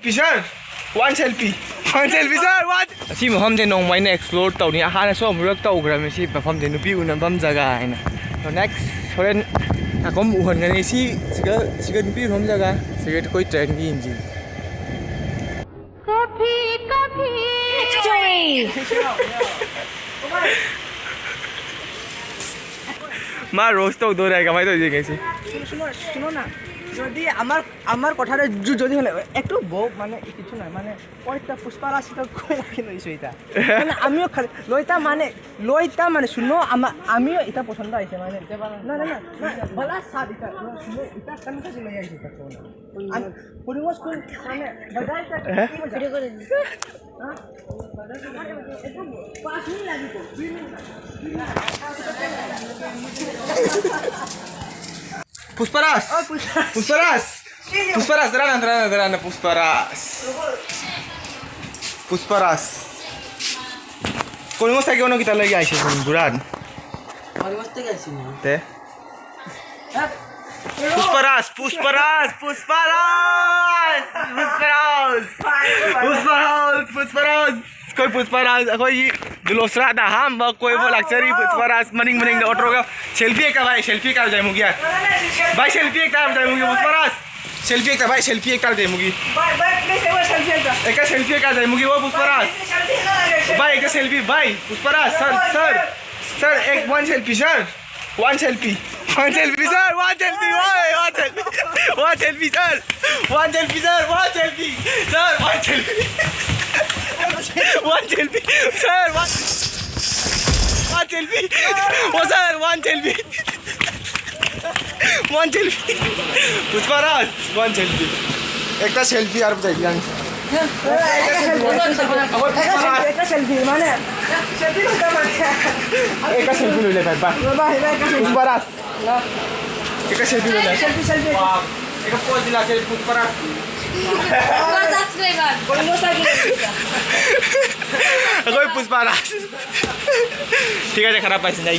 Sir, one selfie sir, one. Si maham de nong mai na explore tau ni aha na so murak tau gram si perform de nupi unam jaga aina. So next horen akom uhon ngani siga nupi hom jaga siga koi train ki engine. कभी कभी Ma roast tau do raha kamai to je kaisi. শুনো না যদি আমার কথাটা যদি হলে একটু বউ মানে কিছু নয় মানে ওইটা পুষ্পারাশিটা কই রাখি লইছো এটা মানে আমিও খালি লইতা মানে শুনো আমিও এটা পছন্দ আইছে মানে না না না বলা সাদ এটা শুনো এটা কেন কাছে লই আইছে এটা শুনো আমি পরিবেশ কোন মানে বাজারটা কি মজা করে হ্যাঁ একদম 5 মিনিট লাগবে তো 2 minute Pusparas. Derana Pusparas. Kau mesti kau nak kita lagi asyik bulan. পরিবেশ থেকে আইছি না Teh. Pusparas. Kau Pusparas. Aku ini dulu serat dah ham. Kau itu luxury Pusparas. Mending dah auto ka. Selfie ka bhai. Selfie ka jai mugi. Bhai selfie ka jai mugi Pusparas. Selfie ka bhai. Selfie ka jai mugi. বাই please এবার selfie একটা Eka selfie ka jai mugi. Wo Pusparas. Selfie না লাগে Bhai eka selfie. Bhai Pusparas. Sir. One selfie sir. One selfie sir. One selfie sir. One selfie sir. One selfie. Sir. One selfie. One selfie. Sir. One selfie. Oh sir. One selfie. One selfie. Pusparas. One selfie. Ekta selfie আর বুঝাই দিলাম একটা selfie মানে selfie করতে পারছে Eka selfie লইলে ভাই বা by একটা Pusparas. Eka selfie lele. Selfie Wow. Eka pose dila selfie Pusparas. subscriber পরিবেশ আগে Ako yung Pusparas. ঠিক আছে খারাপ পাইছি না